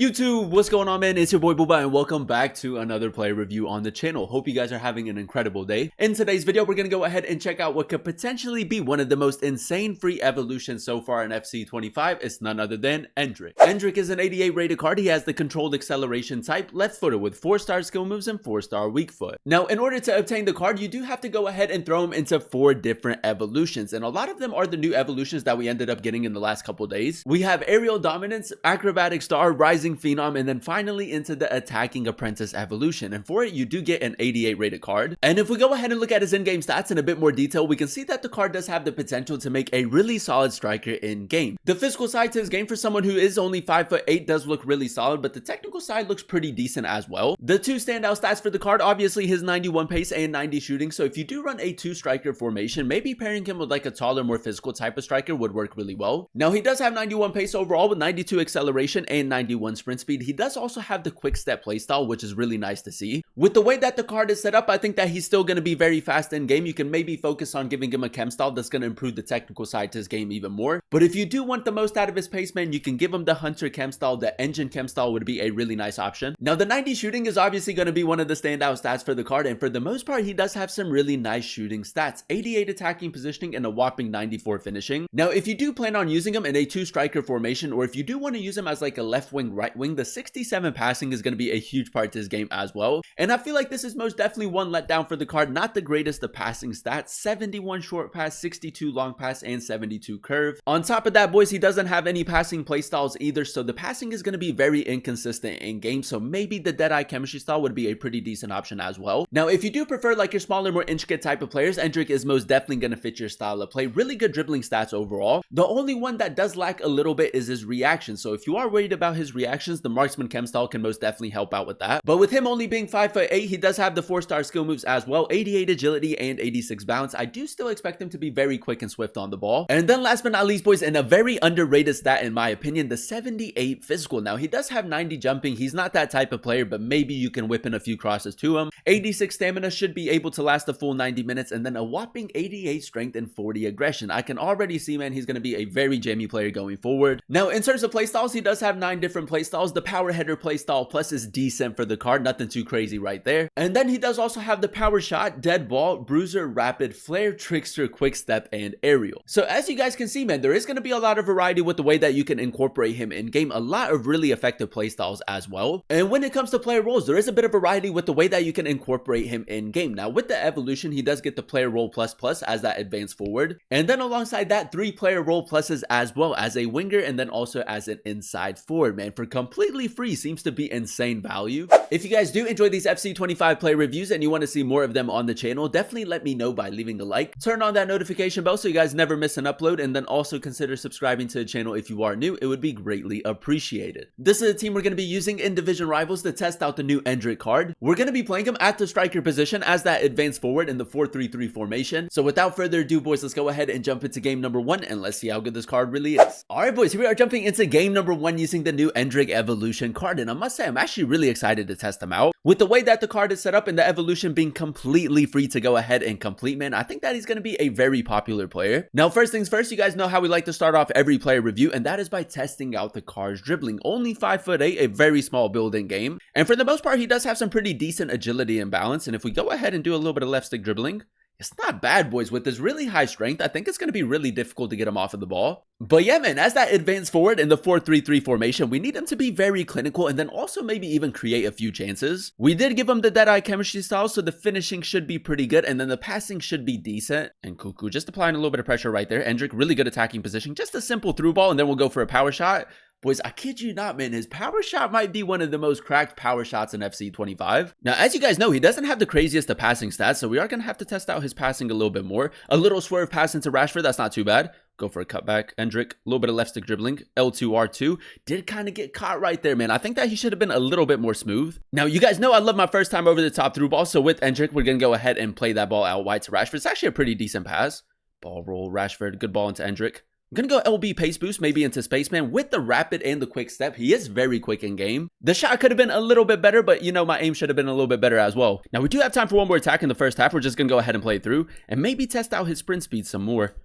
YouTube, what's going on, man? It's your boy Booba and welcome back to another player review on the channel. Hope you guys are having an incredible day. In today's video, we're going to go ahead and check out what could potentially be one of the most insane free evolutions so far in FC25. It's none other than Endrick. Endrick is an 88 rated card. He has the controlled acceleration type, left footer with 4-star skill moves and 4-star weak foot. Now, in order to obtain the card, you do have to go ahead and throw him into 4 different evolutions, and a lot of them are the new evolutions that we ended up getting in the last couple days. We have Aerial Dominance, Acrobatic Star, Rising Phenom, and then finally into the Attacking Apprentice Evolution, and for it you do get an 88 rated card. And if we go ahead and look at his in-game stats in a bit more detail, we can see that the card does have the potential to make a really solid striker in-game. The physical side to his game for someone who is only 5'8" does look really solid, but the technical side looks pretty decent as well. The two standout stats for the card, obviously his 91 pace and 90 shooting, so if you do run a 2-striker formation, maybe pairing him with like a taller, more physical type of striker would work really well. Now he does have 91 pace overall with 92 acceleration and 91 sprint speed. He does also have the quick step playstyle, which is really nice to see. With the way that the card is set up, I think that he's still going to be very fast in game. You can maybe focus on giving him a chem style that's going to improve the technical side to his game even more. But if you do want the most out of his pace, man, you can give him the hunter chem style. The engine chem style would be a really nice option. Now the 90 shooting is obviously going to be one of the standout stats for the card, and for the most part he does have some really nice shooting stats: 88 attacking positioning and a whopping 94 finishing. Now if you do plan on using him in a 2-striker formation, or if you do want to use him as like a left wing, right wing, the 67 passing is going to be a huge part to his game as well. And I feel like this is most definitely one letdown for the card. Not the greatest of passing stats: 71 short pass, 62 long pass, and 72 curve. On top of that, boys, he doesn't have any passing playstyles either, so the passing is going to be very inconsistent in game, so maybe the Deadeye chemistry style would be a pretty decent option as well. Now if you do prefer like your smaller, more intricate type of players, Endrick is most definitely going to fit your style of play. Really good dribbling stats overall. The only one that does lack a little bit is his reaction, so if you are worried about his reactions, the Marksman chem style can most definitely help out with that. But with him only being 5'8", he does have the 4-star skill moves as well: 88 agility and 86 bounce. I do still expect him to be very quick and swift on the ball. And then last but not least, boys, and a very underrated stat in my opinion, the 78 physical. Now he does have 90 jumping. He's not that type of player, but maybe you can whip in a few crosses to him. 86 stamina, should be able to last a full 90 minutes, and then a whopping 88 strength and 40 aggression. I can already see, man, he's going to be a very jammy player going forward. Now in terms of playstyles, he does have 9 different playstyles. The power header playstyle plus is decent for the card, nothing too crazy right there. And then he does also have the power shot, dead ball, bruiser, rapid, flare, trickster, quick step, and aerial. So as you guys can see, man, there is going to be a lot of variety with the way that you can incorporate him in game. A lot of really effective playstyles as well. And when it comes to player roles, there is a bit of variety with the way that you can incorporate him in game. Now with the evolution, he does get the player role plus as that advance forward, and then alongside that 3 player role pluses as well, as a winger and then also as an inside forward, man, for completely free. Seems to be insane value. If you guys do enjoy these FC25 play reviews and you want to see more of them on the channel, definitely let me know by leaving a like, turn on that notification bell so you guys never miss an upload, and then also consider subscribing to the channel if you are new. It would be greatly appreciated. This is a team we're going to be using in Division Rivals to test out the new Endrick card. We're going to be playing him at the striker position as that advance forward in the 4-3-3 formation. So without further ado, boys, let's go ahead and jump into game number 1 and let's see how good this card really is. Alright, boys, here we are jumping into game number 1 using the new Endrick Evolution card, and I must say I'm actually really excited to test him out. With the way that the card is set up and the evolution being completely free to go ahead and complete, man, I think that he's going to be a very popular player. Now first things first, you guys know how we like to start off every player review, and that is by testing out the card's dribbling. Only 5'8", a very small build in game, and for the most part he does have some pretty decent agility and balance. And if we go ahead and do a little bit of left stick dribbling, it's not bad, boys. With this really high strength, I think it's going to be really difficult to get him off of the ball. But yeah, man, as that advance forward in the 4-3-3 formation, we need him to be very clinical and then also maybe even create a few chances. We did give him the Deadeye chemistry style, so the finishing should be pretty good, and then the passing should be decent. And Cuckoo just applying a little bit of pressure right there. Endrick, really good attacking position. Just a simple through ball, and then we'll go for a power shot. Boys, I kid you not, man, his power shot might be one of the most cracked power shots in FC25. Now, as you guys know, he doesn't have the craziest of passing stats, so we are going to have to test out his passing a little bit more. A little swerve pass into Rashford, that's not too bad. Go for a cutback. Endrick, a little bit of left stick dribbling. L2R2. Did kind of get caught right there, man. I think that he should have been a little bit more smooth. Now, you guys know I love my first time over the top through ball, so with Endrick, we're going to go ahead and play that ball out wide to Rashford. It's actually a pretty decent pass. Ball roll, Rashford. Good ball into Endrick. I'm going to go LB pace boost, maybe into Spaceman. With the rapid and the quick step, he is very quick in game. The shot could have been a little bit better, but you know, my aim should have been a little bit better as well. Now, we do have time for one more attack in the first half. We're just going to go ahead and play it through and maybe test out his sprint speed some more.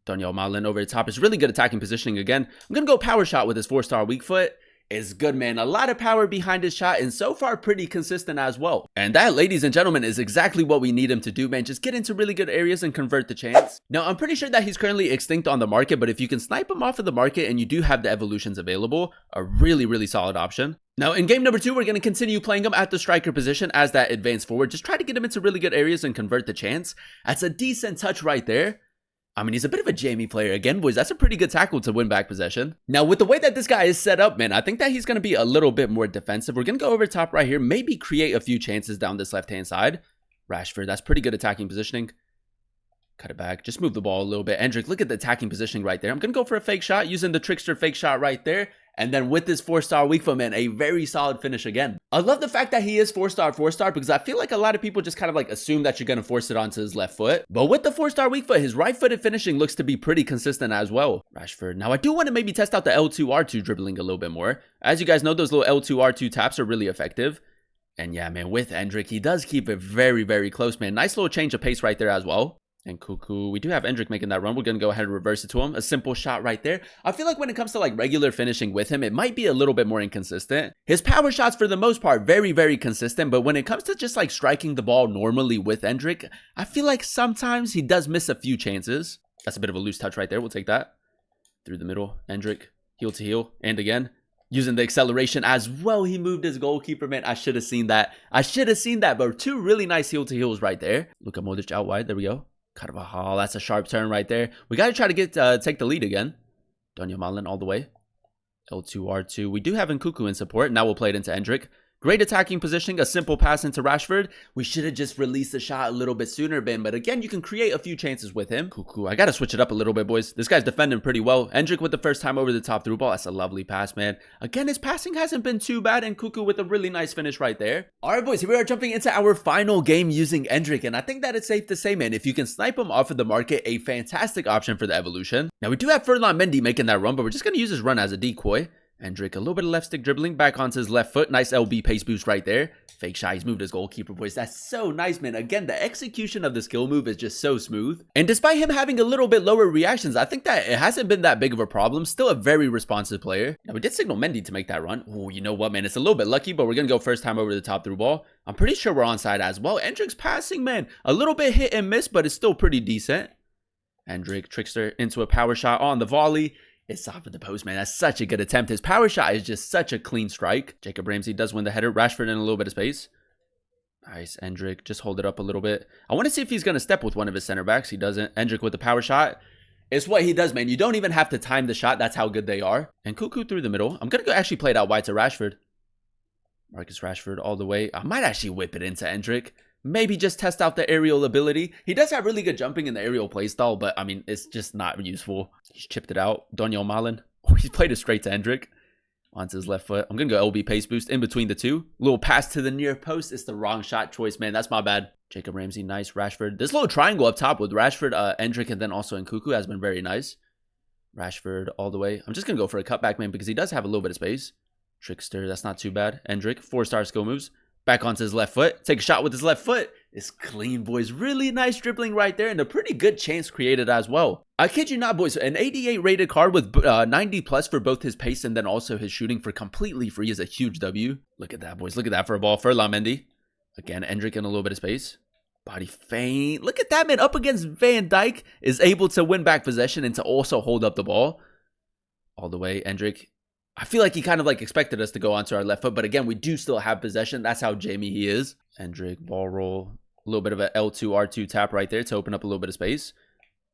Daniel Malin over the top is really good attacking positioning again. I'm going to go power shot with his 4-star weak foot. is good, man. A lot of power behind his shot, and so far pretty consistent as well. And that, ladies and gentlemen, is exactly what we need him to do, man. Just get into really good areas and convert the chance. Now, I'm pretty sure that he's currently extinct on the market, but if you can snipe him off of the market and you do have the evolutions available, a really solid option. Now, in game number 2, we're going to continue playing him at the striker position as that advanced forward. Just try to get him into really good areas and convert the chance. That's a decent touch right there. I mean, he's a bit of a jammy player. Again, boys, that's a pretty good tackle to win back possession. Now, with the way that this guy is set up, man, I think that he's going to be a little bit more defensive. We're going to go over top right here, maybe create a few chances down this left-hand side. Rashford, that's pretty good attacking positioning. Cut it back. Just move the ball a little bit. Endrick, look at the attacking positioning right there. I'm going to go for a fake shot using the trickster fake shot right there. And then with this 4-star weak foot, man, a very solid finish again. I love the fact that he is 4-star because I feel like a lot of people just kind of like assume that you're going to force it onto his left foot. But with the 4-star weak foot, his right-footed finishing looks to be pretty consistent as well. Rashford. Now, I do want to maybe test out the L2-R2 dribbling a little bit more. As you guys know, those little L2-R2 taps are really effective. And yeah, man, with Endrick, he does keep it very close, man. Nice little change of pace right there as well. And Cuckoo, we do have Endrick making that run. We're going to go ahead and reverse it to him. A simple shot right there. I feel like when it comes to like regular finishing with him, it might be a little bit more inconsistent. His power shots for the most part, very consistent. But when it comes to just like striking the ball normally with Endrick, I feel like sometimes he does miss a few chances. That's a bit of a loose touch right there. We'll take that. Through the middle, Endrick, heel to heel. And again, using the acceleration as well. He moved his goalkeeper, man. I should have seen that. But 2 really nice heel to heels right there. Luka Modric out wide. There we go. Carvajal, that's a sharp turn right there. We got to try to take the lead again. Daniel Malin all the way. L2-R2. We do have Nkuku in support. Now we'll play it into Endrick. Great attacking positioning, a simple pass into Rashford. We should have just released the shot a little bit sooner, Ben. But again, you can create a few chances with him. Cuckoo, I got to switch it up a little bit, boys. This guy's defending pretty well. Endrick with the first time over the top through ball. That's a lovely pass, man. Again, his passing hasn't been too bad. And Cuckoo with a really nice finish right there. All right, boys, here we are jumping into our final game using Endrick. And I think that it's safe to say, man, if you can snipe him off of the market, a fantastic option for the evolution. Now, we do have Ferland Mendy making that run, but we're just going to use his run as a decoy. Endrick, a little bit of left stick dribbling back onto his left foot. Nice LB pace boost right there. Fake shot. He's moved his goalkeeper, boys. That's so nice, man. Again, the execution of the skill move is just so smooth. And despite him having a little bit lower reactions, I think that it hasn't been that big of a problem. Still a very responsive player. Now, we did signal Mendy to make that run. Oh, you know what, man? It's a little bit lucky, but we're going to go first time over the top through ball. I'm pretty sure we're onside as well. Endrick's passing, man. A little bit hit and miss, but it's still pretty decent. Endrick, trickster into a power shot on the volley. It's off of the post, man. That's such a good attempt. His power shot is just such a clean strike. Jacob Ramsey does win the header. Rashford in a little bit of space. Nice. Endrick, just hold it up a little bit. I want to see if he's going to step with one of his center backs. He doesn't. Endrick with the power shot. It's what he does, man. You don't even have to time the shot. That's how good they are. And Cuckoo through the middle. I'm going to go actually play it out wide to Rashford. Marcus Rashford all the way. I might actually whip it into Endrick. Maybe just test out the aerial ability. He does have really good jumping in the aerial playstyle, but I mean, it's just not useful. He's chipped it out. Daniel Malin. Oh, he's played it straight to Endrick. Onto his left foot. I'm going to go LB pace boost in between the two. Little pass to the near post. It's the wrong shot choice, man. That's my bad. Jacob Ramsey, nice. Rashford. This little triangle up top with Rashford, Endrick, and then also Nkuku has been very nice. Rashford all the way. I'm just going to go for a cutback, man, because he does have a little bit of space. Trickster, that's not too bad. Endrick, 4-star skill moves. Back onto his left foot. Take a shot with his left foot. It's clean, boys. Really nice dribbling right there. And a pretty good chance created as well. I kid you not, boys. An 88 rated card with 90 plus for both his pace and then also his shooting for completely free is a huge W. Look at that, boys. Look at that for a ball. Ferland Mendy. Again, Endrick in a little bit of space. Body feint. Look at that, man. Up against Van Dijk. Is able to win back possession and to also hold up the ball. All the way, Endrick. I feel like he kind of like expected us to go onto our left foot, but again, we do still have possession. That's how Jamie he is. Endrick, ball roll. A little bit of an L2-R2 tap right there to open up a little bit of space.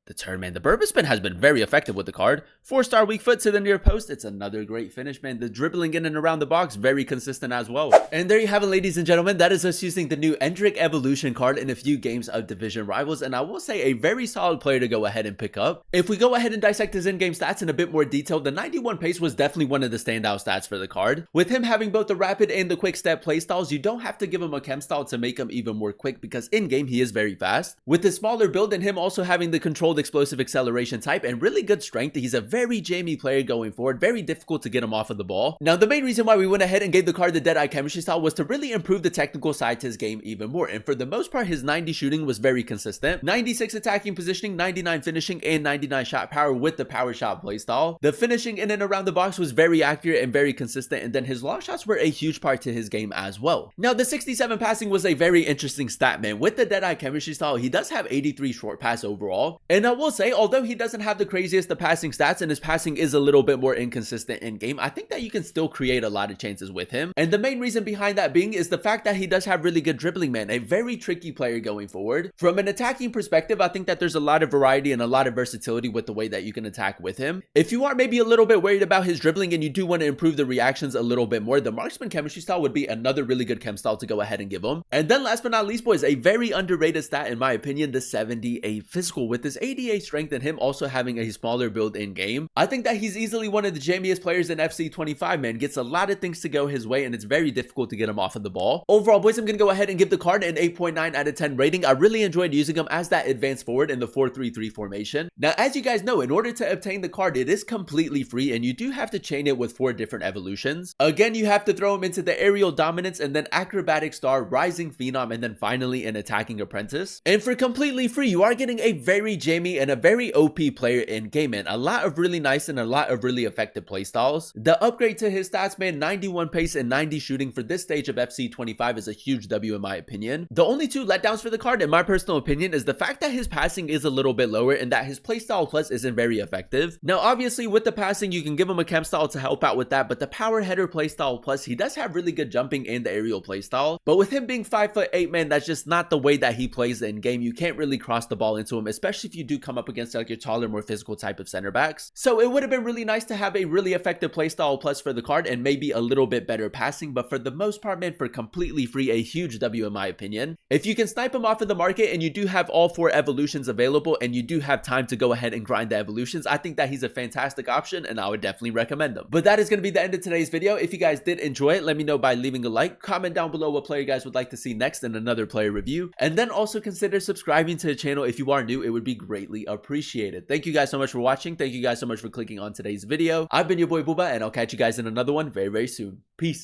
The turn, man. The Burba spin has been very effective with the card. 4-star weak foot to the near post. It's another great finish, man. The dribbling in and around the box, very consistent as well. And there you have it, ladies and gentlemen. That is us using the new Endrick Evolution card in a few games of Division Rivals. And I will say a very solid player to go ahead and pick up. If we go ahead and dissect his in-game stats in a bit more detail, the 91 pace was definitely one of the standout stats for the card. With him having both the rapid and the quick step playstyles, you don't have to give him a chem style to make him even more quick because in-game he is very fast. With the smaller build and him also having the control controlled explosive acceleration type and really good strength. He's a very jammy player going forward, very difficult to get him off of the ball. Now, the main reason why we went ahead and gave the card the Deadeye Chemistry style was to really improve the technical side to his game even more, and for the most part, his 90 shooting was very consistent. 96 attacking positioning, 99 finishing, and 99 shot power with the power shot playstyle. The finishing in and around the box was very accurate and very consistent, and then his long shots were a huge part to his game as well. Now, the 67 passing was a very interesting stat, man. With the Deadeye Chemistry style, he does have 83 short pass overall, and I will say, although he doesn't have the craziest of passing stats and his passing is a little bit more inconsistent in game, I think that you can still create a lot of chances with him. And the main reason behind that being is the fact that he does have really good dribbling, man. A very tricky player going forward. From an attacking perspective, I think that there's a lot of variety and a lot of versatility with the way that you can attack with him. If you are maybe a little bit worried about his dribbling and you do want to improve the reactions a little bit more, the marksman chemistry style would be another really good chem style to go ahead and give him. And then last but not least, boys, a very underrated stat in my opinion, the 78 physical. With his 88 strength and him also having a smaller build in game, I think that he's easily one of the jammiest players in FC 25, man. Gets a lot of things to go his way and it's very difficult to get him off of the ball. Overall, boys, I'm gonna go ahead and give the card an 8.9 out of 10 rating. I really enjoyed using him as that advanced forward in the 4-3-3 formation. Now, as you guys know, in order to obtain the card, it is completely free and you do have to chain it with 4 different evolutions. Again, you have to throw him into the aerial dominance and then acrobatic star, rising phenom, and then finally an attacking apprentice. And for completely free, you are getting a very jammy and a very OP player in game, man. A lot of really nice and a lot of really effective playstyles. The upgrade to his stats, man, 91 pace and 90 shooting for this stage of FC 25 is a huge W in my opinion. The only 2 letdowns for the card, in my personal opinion, is the fact that his passing is a little bit lower and that his playstyle plus isn't very effective. Now, obviously, with the passing, you can give him a chem style to help out with that, but the power header playstyle plus, he does have really good jumping and the aerial playstyle. But with him being 5'8", man, that's just not the way that he plays in game. You can't really cross the ball into him, especially if you do come up against like your taller, more physical type of center backs. So it would have been really nice to have a really effective playstyle plus for the card and maybe a little bit better passing, but for the most part, man, for completely free, a huge W in my opinion. If you can snipe him off of the market and you do have all 4 evolutions available and you do have time to go ahead and grind the evolutions, I think that he's a fantastic option and I would definitely recommend him. But that is going to be the end of today's video. If you guys did enjoy it, let me know by leaving a like, comment down below what player you guys would like to see next in another player review, and then also consider subscribing to the channel if you are new. It would be greatly appreciated. Thank you guys so much for watching. Thank you guys so much for clicking on today's video. I've been your boy Booba and I'll catch you guys in another one very, very soon. Peace.